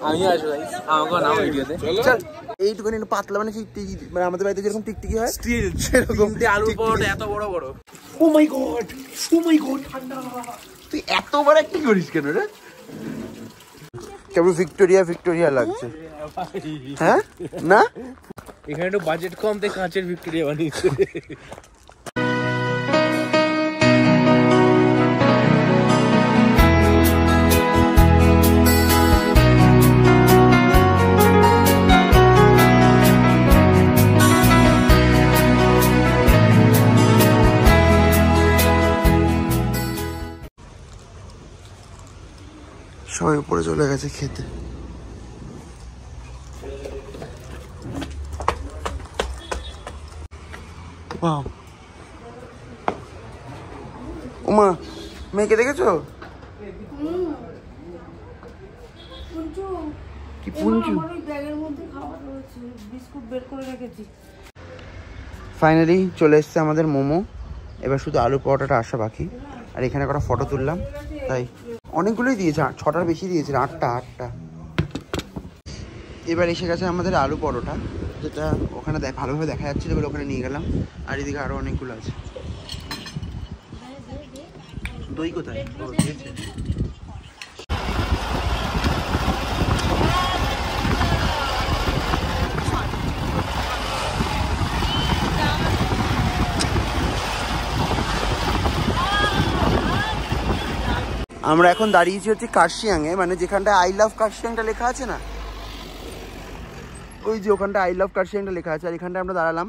আমি আসবো গাইস, আমাকে নাও ভিডিওতে। চল এইটুকুনি পাতলা মানে মানে আমাদের বাড়িতে যেরকম টিকটিকি হয় স্টিল সেরকম আলু পরোটা এত বড় বড়। ও মাই গড ঠান্ডা। তুই এতবার কি করিস কেন রে? কেবল ভিক্টোরিয়া লাগছে। হ্যাঁ না এখানে একটু বাজেট কম তাই কাঁচের ভিক্টোরিয়া বানিয়েছে। সবাই উপরে চলে গেছে খেতে। উমা মেয়েকে দেখেছো? কি পুঞ্জু? ফাইনালি চলে এসছে আমাদের মোমো। এবার শুধু আলু পরোটাটা আসা বাকি। আর এখানে কটা ফটো তুললাম, তাই অনেকগুলোই দিয়েছে, 6টার বেশি দিয়েছে, 8টা। এবার এসে গেছে আমাদের আলু পরোটা, যেটা ওখানে ভালোভাবে দেখা যাচ্ছিল বলে ওখানে নিয়ে গেলাম। আর এদিকে আরো অনেকগুলো আছে। দই কোথায়? আমরা এখন দাঁড়িয়েছি হচ্ছে কার্শিয়াংয়ে, মানে যেখানটা আই লাভ কার্শিয়াংটা লেখা আছে না, ওই যে ওখানটা আই লাভ কার্শিয়াংটা লেখা আছে। আর এখানটা আমরা দাঁড়ালাম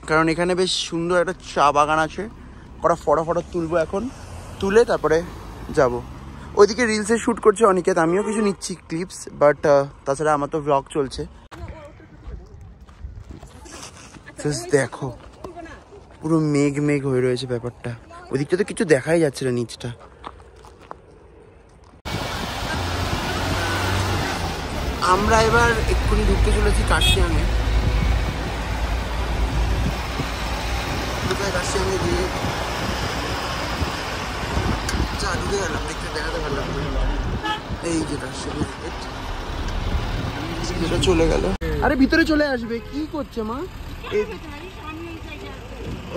কারণ এখানে বেশ সুন্দর একটা চা বাগান আছে। কটা ফটো তুলবো এখন, তুলে তারপরে যাব। ওইদিকে রিলসে শ্যুট করছে অনিকেত, আমিও কিছু নিচ্ছি ক্লিপস, বাট তাছাড়া আমার তো ব্লগ চলছে। দেখো পুরো মেঘ হয়ে রয়েছে ব্যাপারটা। ওইদিকটা তো কিছু দেখাই যাচ্ছে না নিচটা। আমরা এবার এক্ষুনি ঢুকতে চলেছি কার্শিয়াংয়ে। কার্শিয়াংয়ে গিয়ে চা ঢুকে গেলাম, দেখতে দেখাতে পারলাম। এই যে কার্শিয়াংয়ের গেট, যেটা চলে গেল। আরে ভিতরে চলে আসবে, কি করছে মা?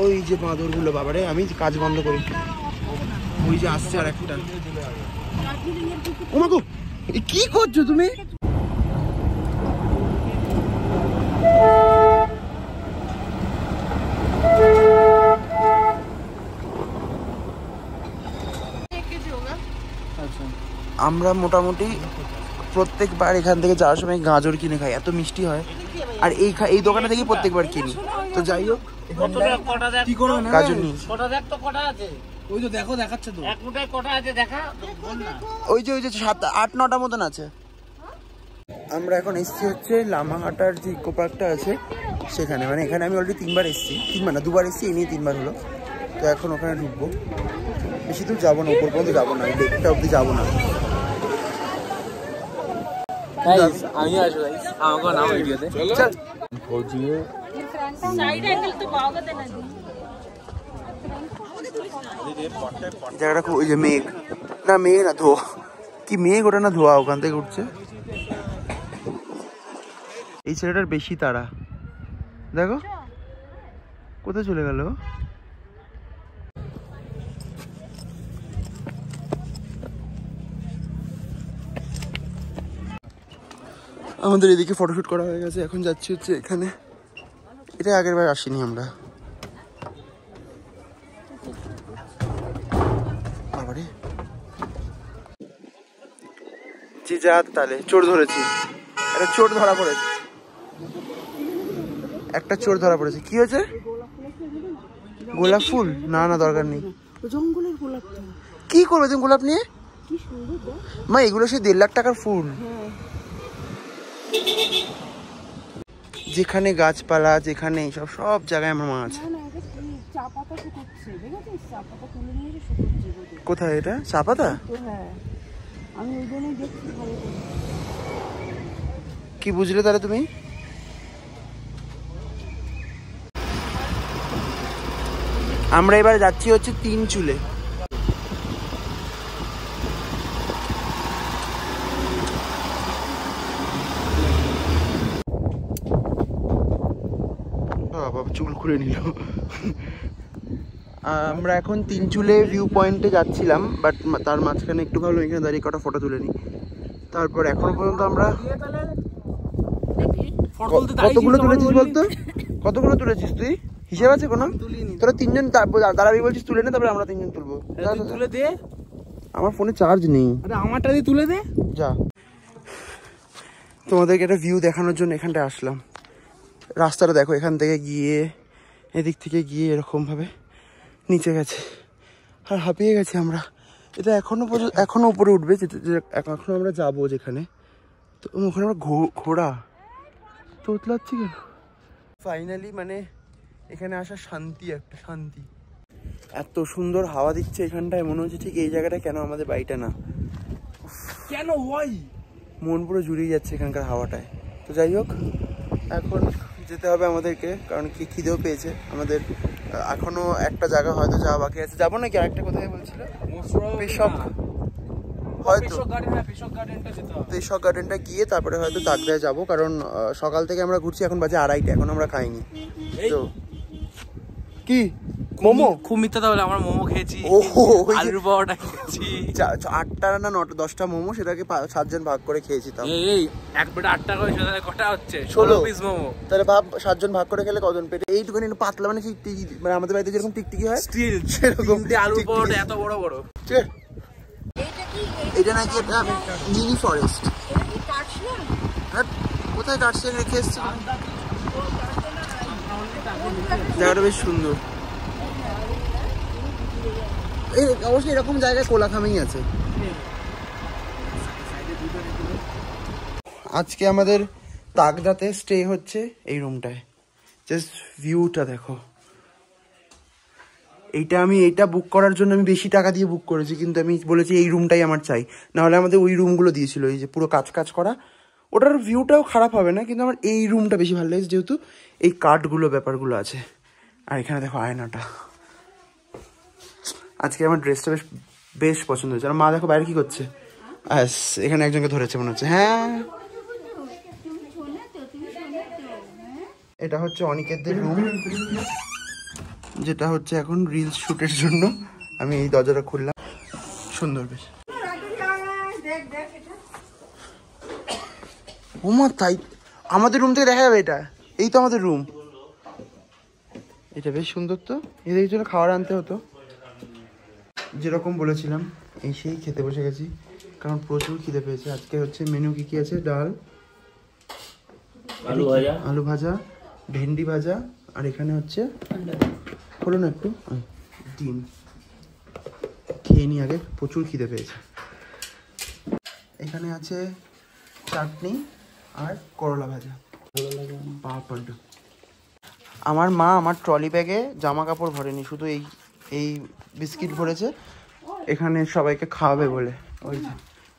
ওই যে বাঁদরগুলো, বাবারে আমি কাজ বন্ধ করি। ওই যে আসছে আর একটা। ও মা গো, কি করছো তুমি? আমরা মোটামুটি প্রত্যেকবার এখান থেকে যাওয়ার সময় গাজর কিনে খাই, এত মিষ্টি হয়। আর এই দোকানে থেকে প্রত্যেকবার কিনি। তো যাই হোক, গাজর নিই। ওই যে দেখো, দেখাচ্ছে তো ওই যে 7-8-9টা মতন আছে। আমরা এখন এসছি হচ্ছে লামাহাটার যে ইকো পার্কটা আছে সেখানে। মানে এখানে আমি অলরেডি 3বার এসেছি, 2বার এসেছি, এই নিয়ে 3বার হলো। তো এখন ওখানে ঢুকবো, বেশি দূর যাবো না, উপর পর্যন্ত যাবো না, ডেকটা অব্দি যাবো না। আমি আসবো, আমাকে নাও ভিডিওতে। চল জায়গাটা খুব, ওই যে মেঘ না ধোয়া, কি মেঘ ওটা না ধোয়া ওখান থেকে উঠছে। এই ছেলেটার বেশি তাড়া, দেখো কোথায় চলে গেল। আমাদের এদিকে ফটোশুট করা হয়ে গেছে, এখন যাচ্ছি হচ্ছে এখানে। এটা আগের বার আসিনি আমরা। বাবারে যা, তাহলে চোর ধরেছি, একটা চোর ধরা পড়েছে, কি হয়েছে? গোলাপ ফুল? না দরকার নেই। জঙ্গলের গোলাপ কি করবে তুমি গোলাপ নিয়ে? মা এগুলো সেই 1.5 লাখ টাকার ফুল। যেখানে গাছপালা, যেখানে সব জায়গায় আমার মা আছে। কোথায় এটা? চা পাতা? কি বুঝলে তাহলে তুমি? আমরা এবার যাচ্ছি হচ্ছে 3 চুলে। বাবা চুল খুলে নিল। আমরা এখন তিনচুলে ভিউ পয়েন্টে যাচ্ছিলাম, বাট তার মাঝখানে একটু ভালো এখানে দাঁড়িয়ে কটা ফটো তুলে নিই। তারপর এখনো পর্যন্ত আমরা কতগুলো তুলেছিস বলতো? কতগুলো তুলেছিস তুই? হিসেব আছে কোনো? তোরা তিনজন দাঁড়াবি বলছিস, তুলে নে, তারপরে আমরা তিনজন তুলবো। তুলে দে। আমার ফোনে চার্জ নেই। আমারটা দিয়ে তুলে দে। যা, তোমাদেরকে একটা ভিউ দেখানোর জন্য এখানটায় আসলাম। রাস্তাটা দেখো, এখান থেকে গিয়ে এদিক থেকে গিয়ে এরকম ভাবে নিচে গেছে, আর হাঁপিয়ে গেছি আমরা। এটা এখনো উপরে উঠবে, এখনো আমরা যাবো যেখানে, তো ওখানে আমরা ঘোড়া তো উতলাচ্ছি কেন। ফাইনালি মানে এখানে আসা শান্তি, একটা শান্তি। এত সুন্দর হাওয়া দিচ্ছে এখানটায়, মনে হচ্ছে ঠিক এই জায়গাটা কেন আমাদের বাড়িটা না, কেন হয় মন পুরো জুড়িয়ে যাচ্ছে এখানকার হাওয়াটায়। তো যাই হোক, এখন যেতে হবে আমাদেরকে, কারণ কি খিদেও পেয়েছে আমাদের। এখনো একটা জায়গা হয়তো যাওয়া বাকি আছে। যাবো নাকি আরেকটা? কোথায় বলছিল? পেশক, হয়তো পেশক গার্ডেনটা গিয়ে তারপরে হয়তো তাকদায় যাবো, কারণ সকাল থেকে আমরা ঘুরছি, এখন বাজে 2:30, এখন আমরা খাইনি। তো কি মোমো? খুব মিথ্যা তাহলে, আমরা মোমো খেয়েছি, আলুর পরোটা খেয়েছি, 8টা না 9টা 10টা মোমো, সেটাকে 7 জন ভাগ করে খেয়েছি। তাও এই এক প্লেট 8 টাকা করে কটা হচ্ছে? 16 পিস মোমো। তাহলে ভাব 7 জন ভাগ করে খেলে কজন পেটে? এইটুকুনি পাতলা, মানে মানে আমাদের বাড়িতে যেরকম টিকটিকি হয় স্টিল সেরকম আলুর পরোটা এত বড় বড়। এটা নাকি একটা মিনি ফরেস্ট। কোথায় কাটছে রেখে এসছে, জায়গাটা বেশ সুন্দর। অবশ্যই এরকম জায়গায় কোলাখামেই আছে। আজকে আমাদের তাকদাতে স্টে হচ্ছে এই রুমটায়। জাস্ট ভিউটা দেখো। এইটা বুক করার জন্য আমি বেশি টাকা দিয়ে বুক করেছি, কিন্তু আমি বলেছি এই রুমটাই আমার চাই। নাহলে আমাদের ওই রুমগুলো দিয়েছিল, এই যে পুরো কাজ করা, ওটার ভিউটাও খারাপ হবে না, কিন্তু আমার এই রুমটা বেশি ভালো লেগেছে, যেহেতু এই কাঠগুলো ব্যাপারগুলো আছে। আর এখানে দেখো আয়নাটা। আজকে আমার ড্রেসটা বেশ পছন্দ হয়েছে। আর মা দেখো বাইরে কি করছে, এখানে একজনকে ধরেছে মনে হচ্ছে। হ্যাঁ, এটা হচ্ছে অনিকেতদের রুম, যেটা হচ্ছে এখন রিলস শুটের জন্য। আমি এই দরজাটা খুললাম, সুন্দর বেশ। ওমা, তাই আমাদের রুম থেকে দেখা যাবে এটা? এই তো আমাদের রুম, এটা বেশ সুন্দর। তো এদের জন্য খাবার আনতে হতো, যেরকম বলেছিলাম। সেই খেতে বসে গেছি, কারণ প্রচুর খিদে পেয়েছে। আজকে হচ্ছে মেনু কি আছে? ডাল, আলু ভাজা, ভেন্ডি ভাজা, আর এখানে হচ্ছে হলো না একটু ডিম। খেয়ে নি আগে, প্রচুর খিদে পেয়েছে। এখানে আছে চাটনি আর করলা ভাজা। আমার মা আমার ট্রলি ব্যাগে জামা কাপড় ভরেনি, শুধু এই বিস্কিট ভরেছে, এখানে সবাইকে খাওয়াবে বলে। ওই যে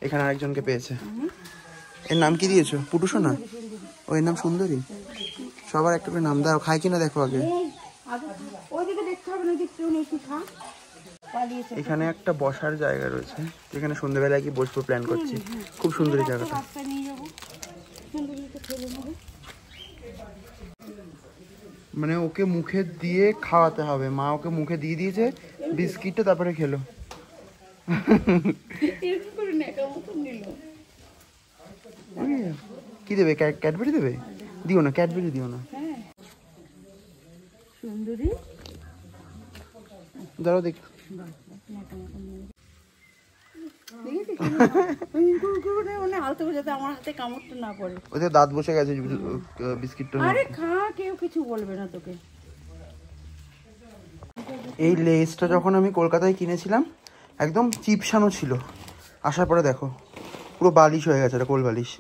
এখানে আরেকজনকে পেয়েছে। এর নাম কি দিয়েছো? পুটুসো না? ওই নাম সুন্দরী। সবার একটা করে নাম দাও, খাই কিনা দেখো আগে। এখানে একটা বসার জায়গা রয়েছে, যেখানে সন্ধ্যেবেলায় কি বসবো প্ল্যান করছি। খুব সুন্দর এই জায়গাটা। মানে ওকে মুখে দিয়ে খাওয়াতে হবে, মা ওকে মুখে দিয়ে দিয়েছে বিস্কিটটা, তারপরে খেলো। কি দেবে? ক্যাডবেরি দেবে? দিও না, ক্যাডবেরি দিও না। দাঁড়াও দেখ, ওদের দাঁত বসে গেছে বিস্কিটটা। কেউ কিছু বলবে না তোকে। এই লেসটা যখন আমি কলকাতায় কিনেছিলাম একদম চিপসানো ছিল, আসার পরে দেখো পুরো বালিশ হয়ে গেছে, এটা কোল বালিশ।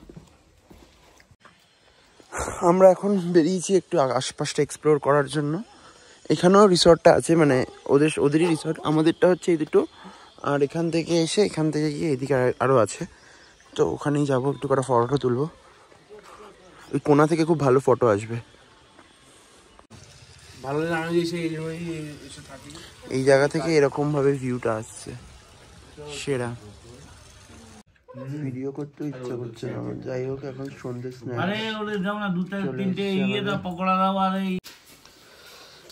আমরা এখন বেরিয়েছি একটু আশপাশটা এক্সপ্লোর করার জন্য। এখানেও রিসর্টটা আছে, মানে ওদেরই রিসর্ট। আমাদেরটা হচ্ছে এই দুটো, আর এখান থেকে এসে এখান থেকে গিয়ে এদিকে আরও আছে, তো ওখানেই যাবো, একটু করে ফটো তুলবো। ওই কোণা থেকে খুব ভালো ফটো আসবে। এই জায়গা থেকে এরকম ভাবে ভিউটা আসছে, সেরা। ভিডিও করতে ইচ্ছা করছে না, যাই হোক এখন সন্ধ্যে স্ন্যাক্স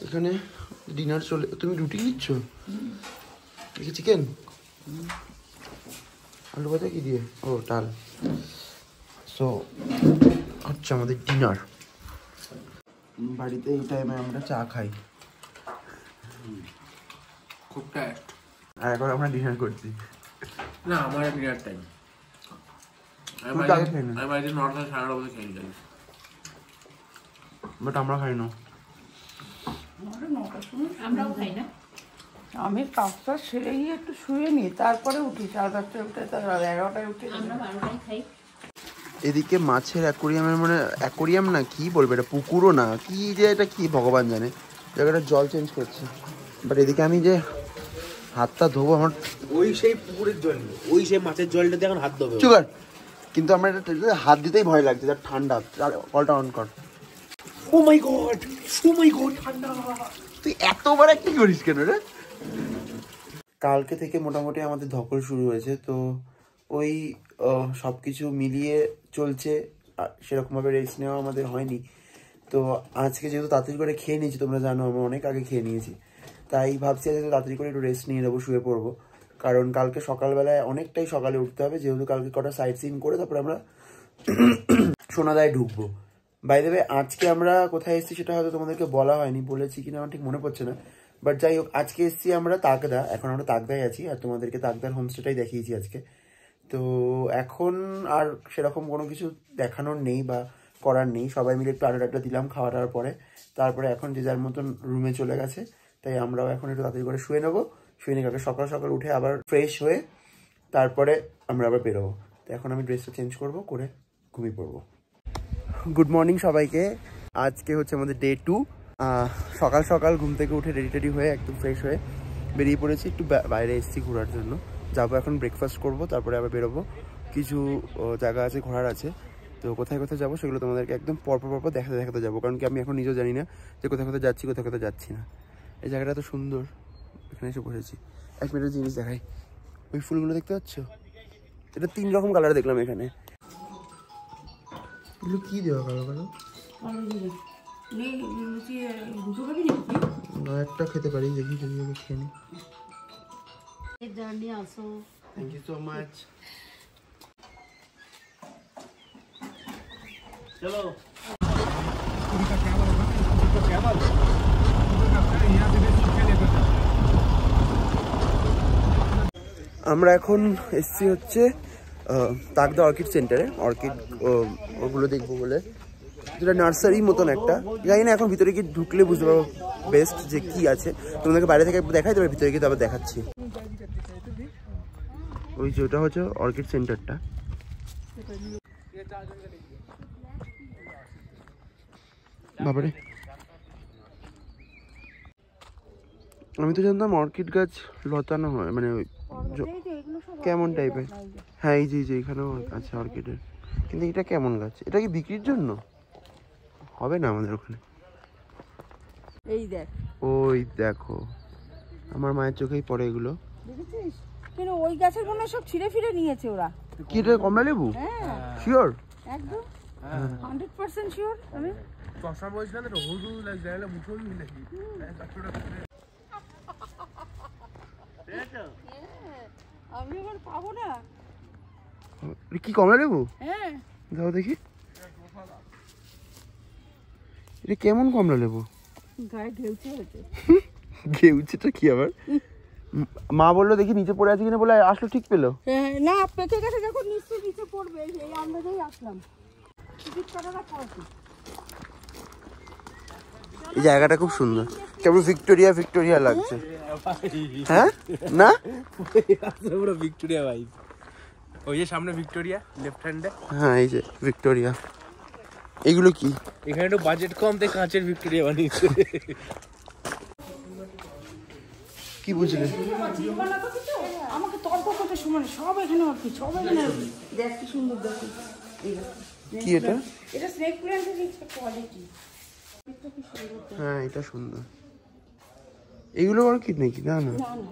এখানে ডিনার চলে। তুমি রুটি দিচ্ছ? চিকেন, আলু ভাজা কি দিয়ে? ও ডাল। সো হচ্ছে আমাদের ডিনার। বাড়িতে এই টাইমে আমরা চা খাই, খুব টেস্ট। আর এখন আমরা ডিনার করছি। না আমার ডিনার টাইম, আমি বাড়িতে 9টা 9:30 বজে খেয়ে যাই, বাট আমরা খাই না। আমরাও খাই না। আমি কাজটা সেরে গিয়ে একটু শুয়ে নিই, তারপরে উঠি 10:30টায় উঠে, তার 11টায় উঠে। আমরা 12টায় খাই। এদিকে মাছের অ্যাকোরিয়ামের মানে অ্যাকোরিয়াম না কি বলবো, এটা পুকুরও না, কি যে এটা কি ভগবান জানে, জায়গাটা জল চেঞ্জ করছে। বাট এদিকে আমি যে হাতটা ধোবো, আমার ওই সেই পুকুরের জল, ওই সেই মাছের জলটাতে এখন হাত ধোবে। সুগার, কিন্তু আমার এটা হাত দিতেই ভয় লাগছে, যা ঠান্ডা। কলটা অন কর। ও মাই গড, ঠান্ডা। তুই এতবার একটা করিস কেন রে? কালকে থেকে মোটামুটি আমাদের ধকল শুরু হয়েছে, তো ওই সব কিছু মিলিয়ে চলছে। সেরকমভাবে রেস্ট নেওয়া আমাদের হয়নি। তো আজকে যেহেতু তাড়াতাড়ি করে খেয়ে নিয়েছি, তোমরা জানো আমরা অনেক আগে খেয়ে নিয়েছি, তাই ভাবছি আজকে তাড়াতাড়ি করে একটু রেস্ট নিয়ে নেবো, শুয়ে পড়বো। কারণ কালকে সকালবেলায় অনেকটাই সকালে উঠতে হবে, যেহেতু কালকে কটা সাইট সিন করে তারপরে আমরা সোনাদায় ঢুকবো। বাই দ্য ওয়ে, আজকে আমরা কোথায় এসেছি সেটা হয়তো তোমাদেরকে বলা হয়নি, বলেছি কিনা আমার ঠিক মনে পড়ছে না। বাট যাই হোক, আজকে এসেছি আমরা তাকদা। এখন আমরা তাকদায় আছি, আর তোমাদেরকে তাকদার হোমস্টেটাই দেখিয়েছি আজকে। তো এখন আর সেরকম কোনো কিছু দেখানোর নেই বা করার নেই। সবাই মিলে একটু আড্ডা দিলাম খাওয়াটার পরে, তারপরে এখন যে যার মতন রুমে চলে গেছে। তাই আমরাও এখন একটু তাড়াতাড়ি করে শুয়ে নেবো। শুয়ে নিয়ে কালকে সকাল সকাল উঠে আবার ফ্রেশ হয়ে তারপরে আমরা আবার বেরোবো। তো এখন আমি ড্রেসটা চেঞ্জ করবো, করে ঘুমিয়ে পড়বো। গুড মর্নিং সবাইকে। আজকে হচ্ছে আমাদের ডে 2। সকাল সকাল ঘুম থেকে উঠে রেডি টেডি হয়ে একদম ফ্রেশ হয়ে বেরিয়ে পড়েছি। একটু বাইরে এসেছি ঘোরার জন্য, যাবো এখন ব্রেকফাস্ট করবো, তারপরে আবার বেরোবো। কিছু জায়গা আছে ঘোরার আছে, তো কোথায় কোথায় যাবো সেগুলো তোমাদেরকে একদম পরপর দেখাতে যাবো। কারণ কি আমি এখন নিজেও জানি না যে কোথায় কোথায় যাচ্ছি, কোথায় কোথায় যাচ্ছি না। এই জায়গাটা তো সুন্দর, এখানে এসে বসেছি। এক মিনিটের জিনিস দেখাই, ওই ফুলগুলো দেখতে পাচ্ছ? এটা 3 রকম কালার দেখলাম এখানে। এগুলো কি দেওয়া কালো কালো? না, একটা খেতে পারি, দেখি যদি আমি খেয়ে নিই। Thank you so much. চলো আমরা এখন এসছি হচ্ছে তাকদা অর্কিড সেন্টারে। অর্কিড ওগুলো দেখবো বলে, যেটা নার্সারি মতন একটা, জানি না এখন ভিতরে গিয়ে ঢুকলে বুঝতে পারবো বেস্ট যে কি আছে। তোমাদেরকে বাইরে থেকে দেখাই, তবে ভিতরে গিয়ে তবে দেখাচ্ছি। ওই যে ওটা হচ্ছে অর্কিড সেন্টারটা। বাবারে, আমি তো জানতাম অর্কিড গাছ লতানো হয়, মানে কেমন টাইপের। হ্যাঁ, এই যে এখানেও আছে অর্কিডের, কিন্তু এটা কেমন গাছ? এটা কি বিক্রির জন্য হবে না আমাদের ওখানে? এই দেখ, ওই দেখো, আমার মায়ের চোখেই পড়ে এগুলো। দেখেছিস? কিন্তু ওই গাছের মনে সব ছিঁড়ে ফিরে নিয়েছে ওরা। কি এটা কমলা লেবু? হ্যাঁ, শিওর, একদম 100% শিওর। আমি চশমা বলছিলাম তো, হলুদ লাগছে, তাহলে মুখোই মিলেছি। আমি আবার পাবো না। কি কমলা লেবু? হ্যাঁ, দাও দেখি, এটা কেমন কমলা লেবু? গায়ে ঘেউচে হয়েছে। ঘেউচেটা কি আবার? মা বললো দেখি নিচে পড়ে আছে কিনা, বলে আসলো ঠিক পেলো। না, পেকে গেছে, যখন নিচে পড়বে এই আন্দাজেই আসলাম। টিকিট কাটাটা পড়ছি। এই জায়গাটা খুব সুন্দর, কেমন ভিক্টোরিয়া লাগছে। হ্যাঁ না, পুরো ভিক্টোরিয়া ভাই। ওই যে সামনে ভিক্টোরিয়া লেফট হ্যান্ডে। হ্যাঁ, এই যে ভিক্টোরিয়া। এগুলো কি? এখানে একটু বাজেট কম, তাই কাঁচের ভিক্টোরিয়া বানিয়েছে। কি বুঝলে? আমাকে তর্ক করতে সময় সব এখানে আর কি, সব এখানে দেখ কি সুন্দর। দেখো কি এটা? এটা স্নেক প্ল্যান্টের কোয়ালিটি। হ্যাঁ, এটা সুন্দর। এগুলো অর্কিড নাকি? না না, না না,